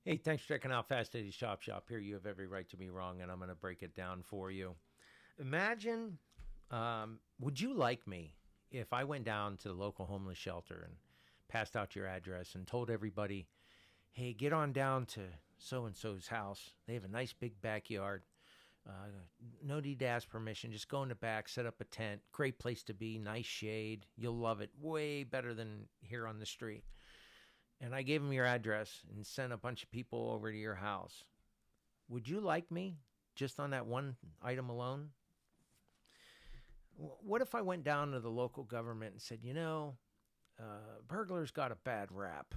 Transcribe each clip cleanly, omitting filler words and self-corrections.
Hey, thanks for checking out Fast Eddie's Chop Shop. Here you have every right to be wrong, and I'm going to break it down for you. Imagine, would you like me if I went down to the local homeless shelter and passed out your address and told everybody, hey, get on down to so-and-so's house. They have a nice big backyard. No need to ask permission. Just go in the back, set up a tent. Great place to be, nice shade. You'll love it. Way better than here on the street. And I gave them your address and sent a bunch of people over to your house. Would you like me just on that one item alone? What if I went down to the local government and said, burglars got a bad rap.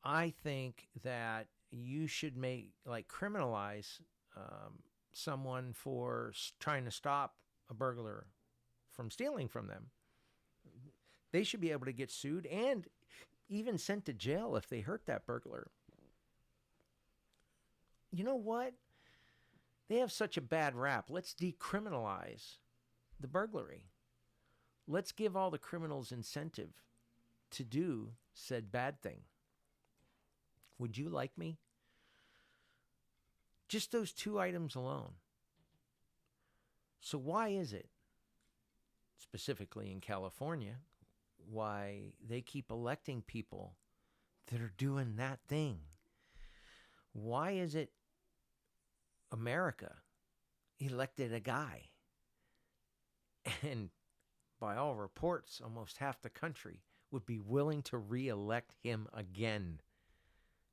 I think that you should criminalize someone for trying to stop a burglar from stealing from them. They should be able to get sued and even sent to jail if they hurt that burglar. You know what? They have such a bad rap. Let's decriminalize the burglary. Let's give all the criminals incentive to do said bad thing. Would you like me? Just those two items alone. So why is it, specifically in California, why they keep electing people that are doing that thing? Why is it America elected a guy, and by all reports, almost half the country would be willing to re-elect him again,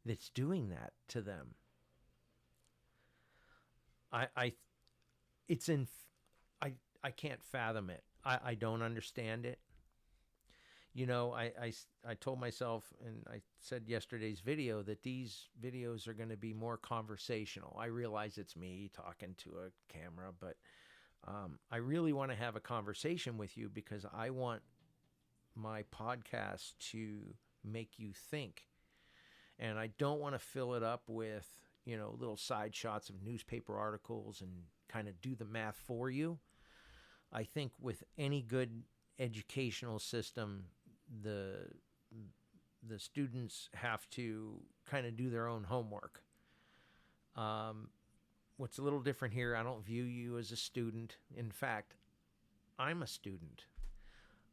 that's doing that to them? I can't fathom it. I don't understand it. I told myself, and I said yesterday's video, that these videos are going to be more conversational. I realize it's me talking to a camera, but I really want to have a conversation with you because I want my podcast to make you think. And I don't want to fill it up with, little side shots of newspaper articles and kind of do the math for you. I think with any good educational system, the students have to kind of do their own homework. What's a little different here, I don't view you as a student. In fact, I'm a student.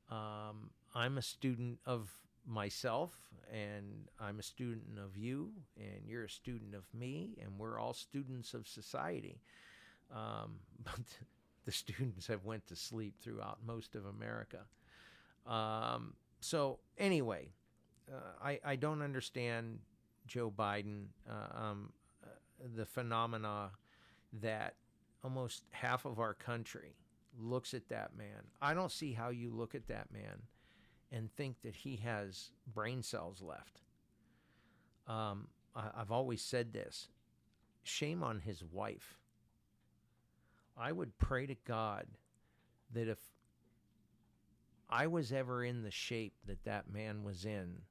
I'm a student of myself, and I'm a student of you, and you're a student of me, and we're all students of society. But the students have went to sleep throughout most of America. So anyway, I don't understand Joe Biden, the phenomena that almost half of our country looks at that man. I don't see how you look at that man and think that he has brain cells left. I've always said this. Shame on his wife. I would pray to God that if I was ever in the shape that man was in,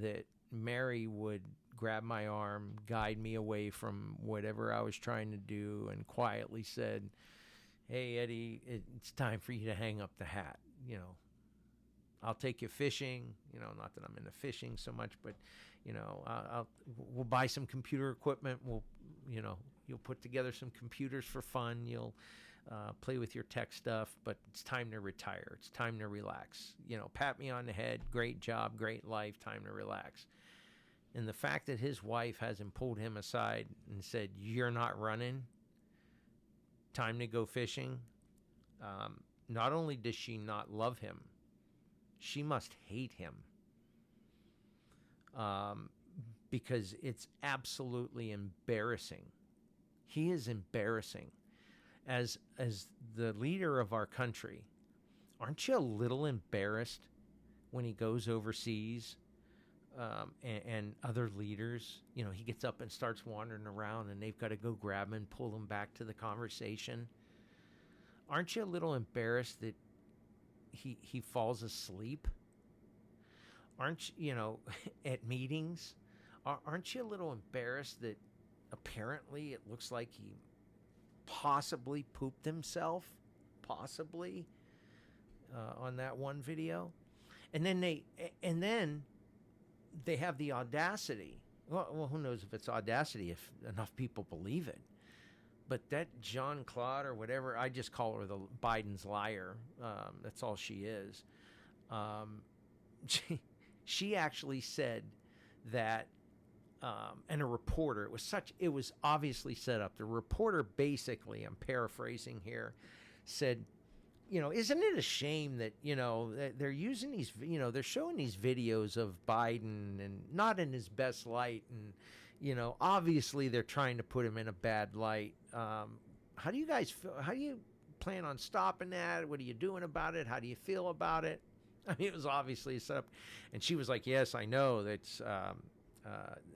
that Mary would grab my arm, guide me away from whatever I was trying to do, and quietly said, hey, Eddie, it's time for you to hang up the hat. I'll take you fishing, not that I'm into fishing so much, but, we'll buy some computer equipment. You'll put together some computers for fun. You'll play with your tech stuff, but it's time to retire. It's time to relax. Pat me on the head. Great job, great life, time to relax. And the fact that his wife hasn't pulled him aside and said, you're not running, time to go fishing. Not only does she not love him, she must hate him, because it's absolutely embarrassing. He is embarrassing. As the leader of our country, aren't you a little embarrassed when he goes overseas, and other leaders, he gets up and starts wandering around and they've got to go grab him and pull him back to the conversation? Aren't you a little embarrassed that he falls asleep? Aren't you, at meetings, aren't you a little embarrassed that apparently it looks like he possibly pooped himself, on that one video? And then they have the audacity, Well, who knows if it's audacity if enough people believe it. But that Jean Claude or whatever, I just call her the Biden's liar. That's all she is. Um, she actually said that, and a reporter, it was obviously set up. The reporter basically, I'm paraphrasing here, said, isn't it a shame that, they're using these, they're showing these videos of Biden and not in his best light. And, obviously they're trying to put him in a bad light. How do you guys feel? How do you plan on stopping that? What are you doing about it? How do you feel about it? I mean, it was obviously set up. And she was like, yes, I know that's,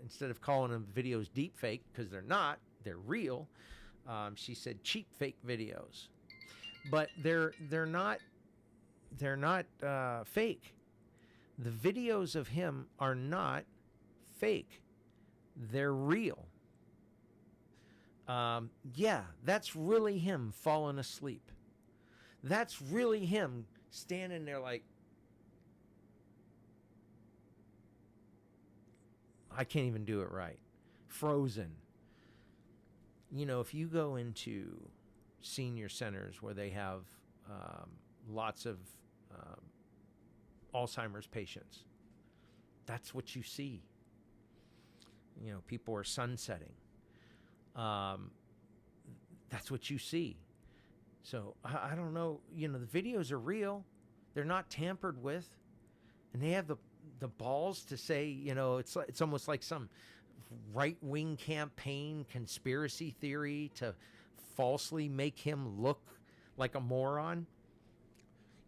instead of calling them videos deep fake, because they're not, they're real. She said cheap fake videos. But they're not fake. The videos of him are not fake. They're real. Yeah, that's really him falling asleep. That's really him standing there like, I can't even do it right. Frozen. If you go into senior centers where they have lots of Alzheimer's patients, that's what you see. People are sunsetting. That's what you see. So I don't know. The videos are real. They're not tampered with, and they have the balls to say, it's almost like some right-wing campaign conspiracy theory to falsely make him look like a moron.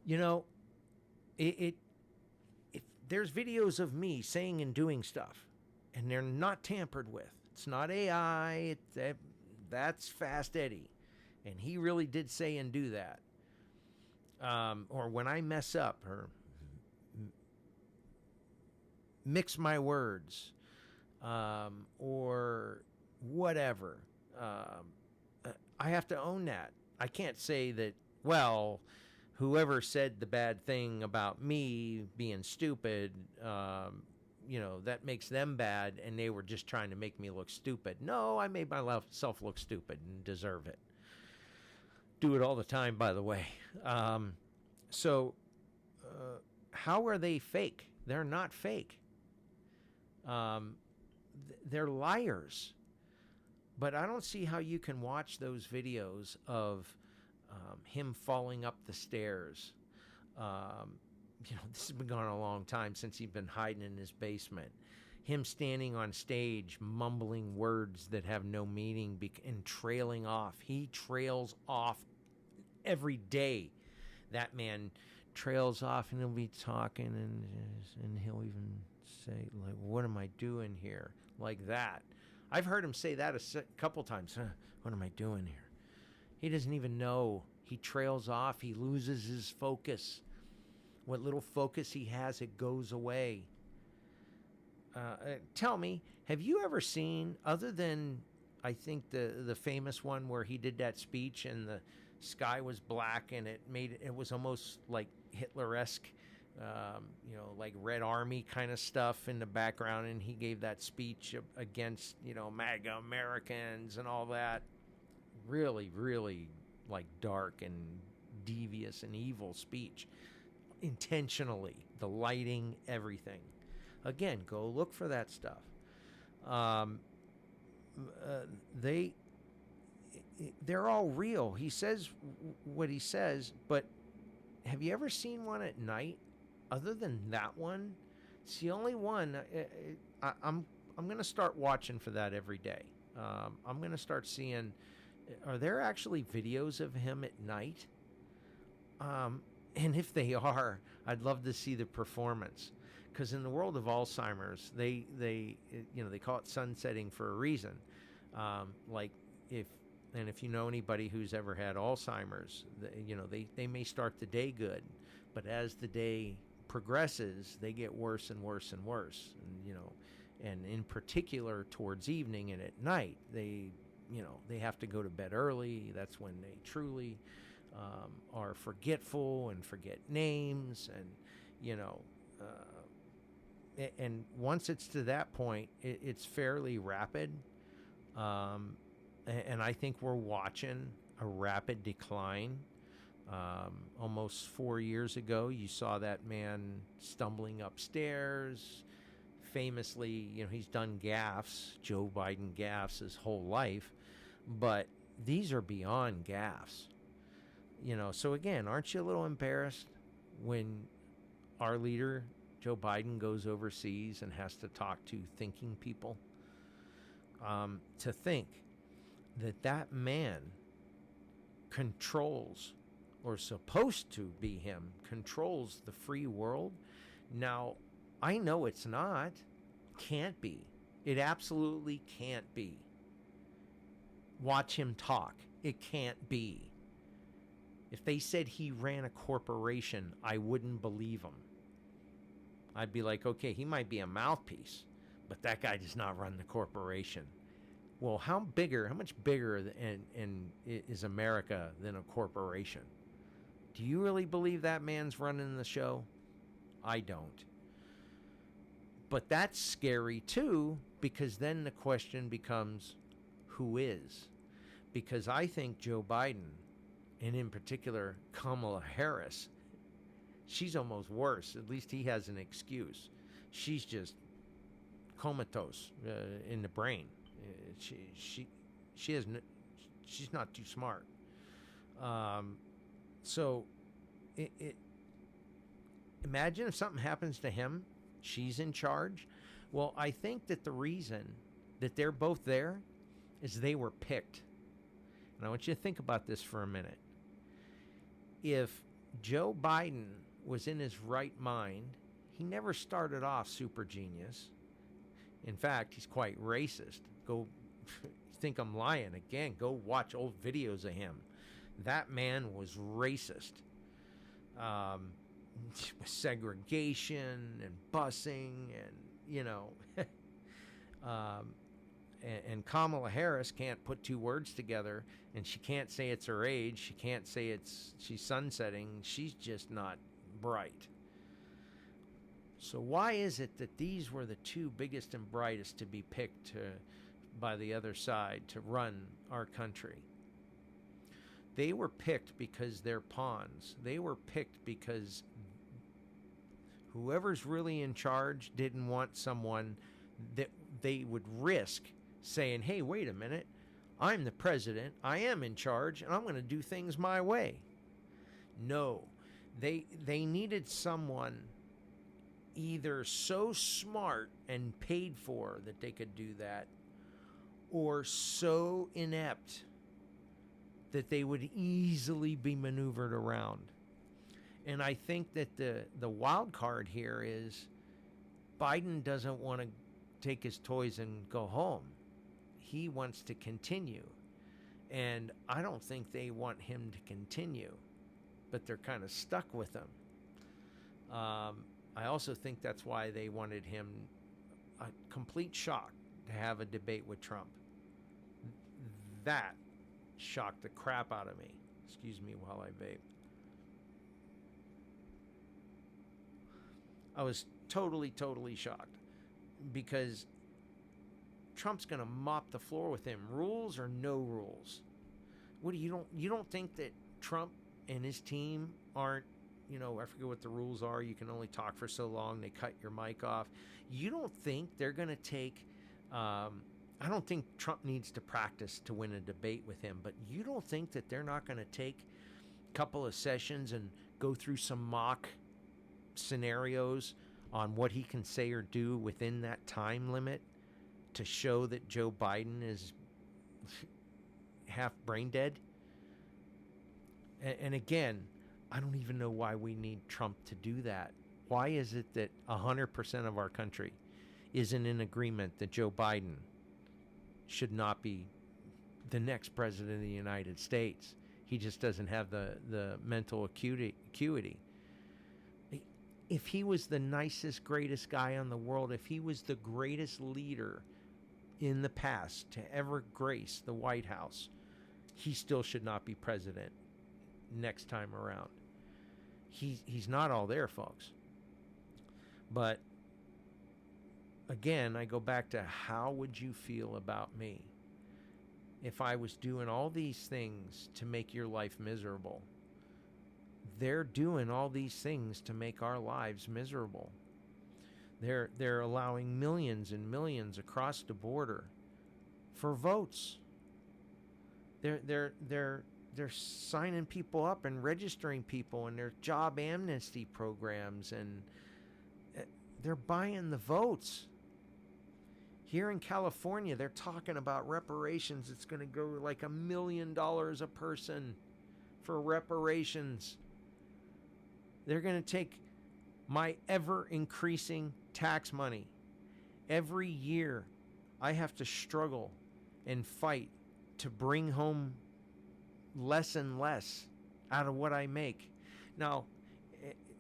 If there's videos of me saying and doing stuff, and they're not tampered with. It's not AI. That's Fast Eddie, and he really did say and do that. Or when I mess up or mix my words, or whatever. I have to own that. I can't say that, well, whoever said the bad thing about me being stupid, that makes them bad and they were just trying to make me look stupid. No, I made myself look stupid and deserve it. Do it all the time, by the way. So how are they fake? They're not fake. They're liars. But I don't see how you can watch those videos of him falling up the stairs. This has been going on a long time since he's been hiding in his basement. Him standing on stage, mumbling words that have no meaning and trailing off. He trails off every day. That man trails off and he'll be talking and he'll even say, like, what am I doing here? Like that. I've heard him say that a couple times. What am I doing here? He doesn't even know. He trails off. He loses his focus. What little focus he has, it goes away. Tell me, have you ever seen, other than, I think, the famous one where he did that speech and the sky was black and it was almost like Hitler-esque, like Red Army kind of stuff in the background, and he gave that speech against, MAGA Americans and all that. Really, really, like, dark and devious and evil speech. Intentionally. The lighting, everything. Again, go look for that stuff. They're all real. He says what he says, but have you ever seen one at night? Other than that one, it's the only one. I'm going to start watching for that every day. I'm going to start seeing, are there actually videos of him at night? And if they are, I'd love to see the performance. Because in the world of Alzheimer's, they call it sunsetting for a reason. If you know anybody who's ever had Alzheimer's, they may start the day good, but as the day progresses, they get worse and worse and worse. And in particular towards evening and at night, they have to go to bed early. That's when they truly are forgetful and forget names, and and once it's to that point, it's fairly rapid. And I think we're watching a rapid decline. Almost 4 years ago, you saw that man stumbling upstairs. Famously, he's done gaffes, Joe Biden gaffes his whole life, but these are beyond gaffes. So again, aren't you a little embarrassed when our leader, Joe Biden, goes overseas and has to talk to thinking people? To think that man controls, or supposed to be him, controls the free world. Now, I know it's not. Can't be. It absolutely can't be. Watch him talk. It can't be. If they said he ran a corporation, I wouldn't believe him. I'd be like, okay, he might be a mouthpiece, but that guy does not run the corporation. Well, how much bigger is America than a corporation? Do you really believe that man's running the show? I don't. But that's scary too, because then the question becomes, who is? Because I think Joe Biden, and in particular Kamala Harris, she's almost worse. At least he has an excuse. She's just comatose in the brain. She has she's not too smart. So imagine if something happens to him, she's in charge. Well, I think that the reason that they're both there is they were picked. And I want you to think about this for a minute. If Joe Biden was in his right mind, he never started off super genius. In fact, he's quite racist. Go, you think I'm lying? Again, go watch old videos of him. That man was racist. Segregation and busing and, and Kamala Harris can't put two words together, and she can't say it's her age. She can't say she's sunsetting. She's just not bright. So why is it that these were the two biggest and brightest to be picked by the other side to run our country? They were picked because they're pawns. They were picked because whoever's really in charge didn't want someone that they would risk saying, hey, wait a minute, I'm the president, I am in charge, and I'm going to do things my way. No, they needed someone either so smart and paid for that they could do that, or so inept that they would easily be maneuvered around. And I think that the wild card here is Biden doesn't want to take his toys and go home. He wants to continue. And I don't think they want him to continue, but they're kind of stuck with him. I also think that's why they wanted him a complete shock to have a debate with Trump. That shocked the crap out of me. Excuse me while I vape. I was totally shocked because Trump's going to mop the floor with him. Rules or no rules? What do you don't think that Trump and his team aren't, I forget what the rules are. You can only talk for so long. They cut your mic off. You don't think they're going to take, I don't think Trump needs to practice to win a debate with him, but you don't think that they're not going to take a couple of sessions and go through some mock scenarios on what he can say or do within that time limit to show that Joe Biden is half brain dead? And again, I don't even know why we need Trump to do that. Why is it that 100% of our country isn't in agreement that Joe Biden should not be the next president of the United States? He just doesn't have the mental acuity. If he was the nicest, greatest guy on the world, if he was the greatest leader in the past to ever grace the White House, he still should not be president next time around. He's not all there, folks. But again, I go back to how would you feel about me if I was doing all these things to make your life miserable? They're doing all these things to make our lives miserable. They're allowing millions and millions across the border for votes. They're signing people up and registering people in their job amnesty programs, and they're buying the votes. Here in California, they're talking about reparations. It's going to go like $1 million a person for reparations. They're going to take my ever increasing tax money. Every year, I have to struggle and fight to bring home less and less out of what I make. Now,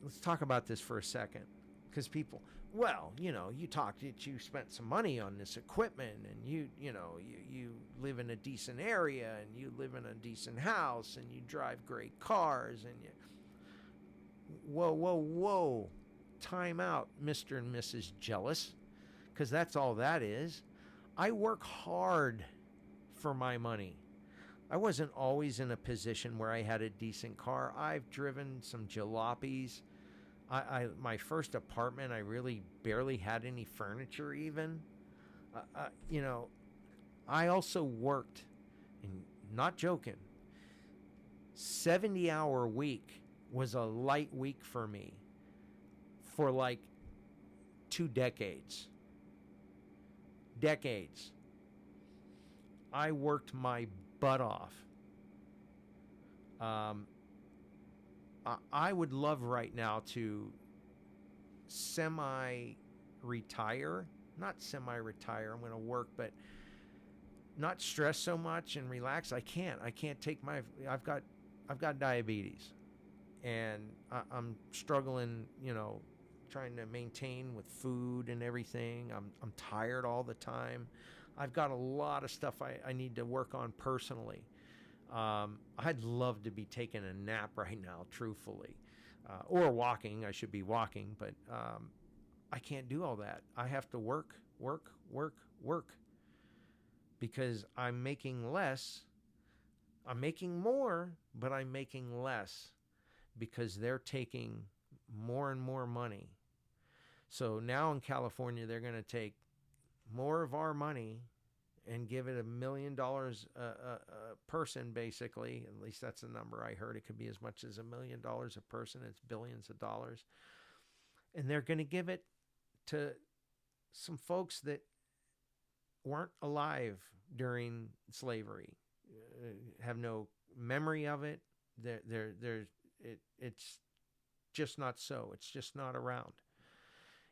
let's talk about this for a second, because people, well, you talked that you spent some money on this equipment, and you live in a decent area, and you live in a decent house, and you drive great cars, and you, whoa, time out, Mr. and Mrs. Jealous, because that's all that is. I work hard for my money. I wasn't always in a position where I had a decent car. I've driven some jalopies. My first apartment, I really barely had any furniture even. I also worked, and not joking, 70-hour week was a light week for me for like 2 decades. I worked my butt off. I would love right now to semi-retire. Not semi-retire, I'm going to work, but not stress so much and relax. I can't take I've got diabetes, and I'm struggling, trying to maintain with food and everything. I'm tired all the time. I've got a lot of stuff I need to work on personally. I'd love to be taking a nap right now, truthfully, or walking. I should be walking, but I can't do all that. I have to work, because I'm making less. I'm making more, but I'm making less because they're taking more and more money. So now in California, they're going to take more of our money and give it $1 million a person, basically. At least that's the number I heard. It could be as much as $1 million a person. It's billions of dollars. And they're going to give it to some folks that weren't alive during slavery, have no memory of it. It's just not so. It's just not around.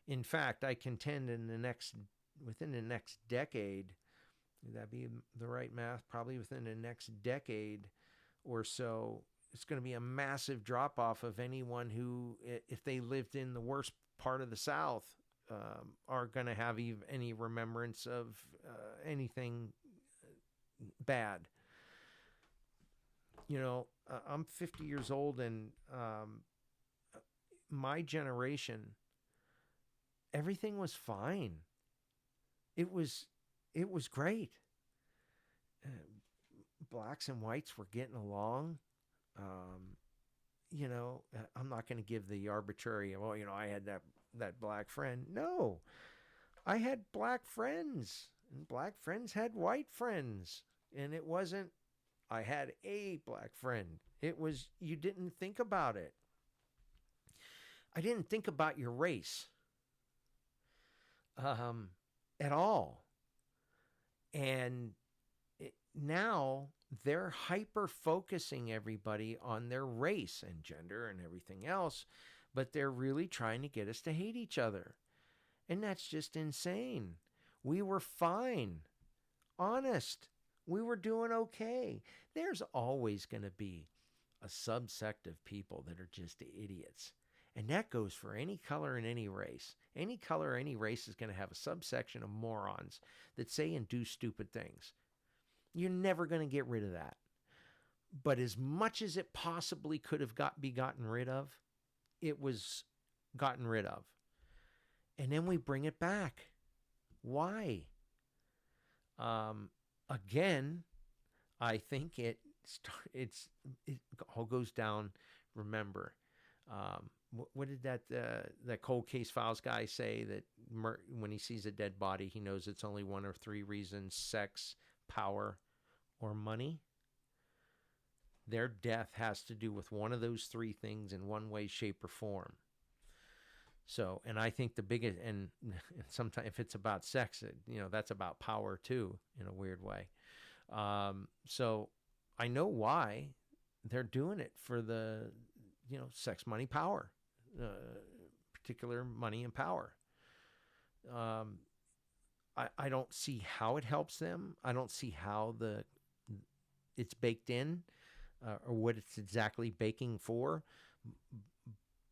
In fact, I contend within the next decade, would that be the right math? Probably within the next decade or so, it's going to be a massive drop-off of anyone who, if they lived in the worst part of the South, are going to have any remembrance of anything bad. I'm 50 years old, and my generation, everything was fine. It was great. Blacks and whites were getting along. I'm not going to give the arbitrary, I had that black friend. No, I had black friends, and black friends had white friends. And it wasn't, I had a black friend. It was, you didn't think about it. I didn't think about your race at all. And now they're hyper-focusing everybody on their race and gender and everything else, but they're really trying to get us to hate each other. And that's just insane. We were fine. Honest. We were doing okay. There's always going to be a subsect of people that are just idiots. And that goes for any color and any race. Any color or any race is going to have a subsection of morons that say and do stupid things. You're never going to get rid of that. But as much as it possibly could have be gotten rid of, it was gotten rid of. And then we bring it back. Why? Again, I think it all goes down. Remember, what did that cold case files guy say? That when he sees a dead body, he knows it's only one or three reasons: sex, power, or money. Their death has to do with one of those three things in one way, shape, or form. So, and I think the biggest, and sometimes if it's about sex, that's about power too, in a weird way. So I know why they're doing it, for the, sex, money, power, particular money and power. I don't see how it helps them. I don't see how it's baked in, or what it's exactly baking for.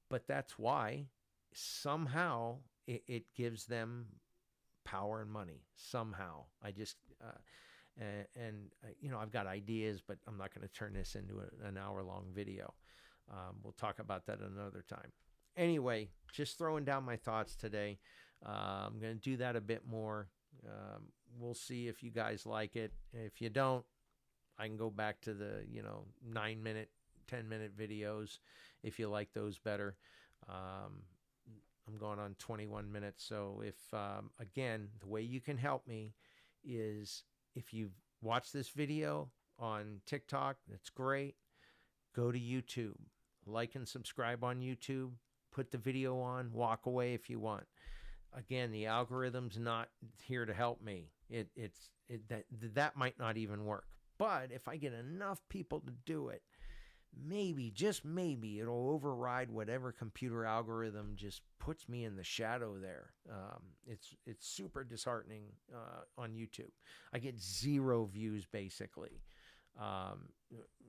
But that's why somehow it gives them power and money. Somehow, I just I've got ideas, but I'm not going to turn this into an hour-long video. We'll talk about that another time. Anyway, just throwing down my thoughts today. I'm going to do that a bit more. We'll see if you guys like it. If you don't, I can go back to the 9-minute, 10-minute videos if you like those better. I'm going on 21 minutes. So if, again, the way you can help me is, if you've watched this video on TikTok, that's great. Go to YouTube, like and subscribe on YouTube, put the video on, walk away if you want. Again, the algorithm's not here to help me. That might not even work. But if I get enough people to do it, maybe, just maybe, it'll override whatever computer algorithm just puts me in the shadow there. It's super disheartening on YouTube. I get 0 views, basically. At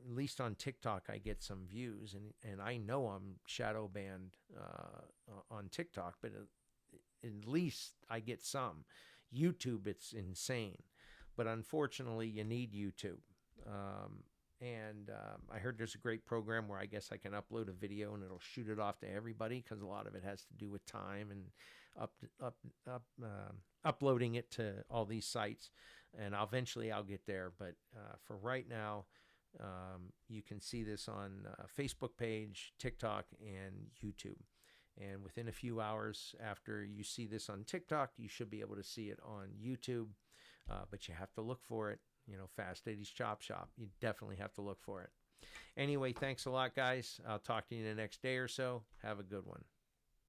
least on TikTok, I get some views, and I know I'm shadow banned on TikTok, but at least I get some. YouTube, it's insane. But unfortunately, you need YouTube. And I heard there's a great program where I guess I can upload a video and it'll shoot it off to everybody, because a lot of it has to do with time and uploading it to all these sites. And eventually I'll get there. But for right now, you can see this on Facebook page, TikTok, and YouTube. And within a few hours after you see this on TikTok, you should be able to see it on YouTube. But you have to look for it. Fast 80s Chop Shop. You definitely have to look for it. Anyway, thanks a lot, guys. I'll talk to you in the next day or so. Have a good one.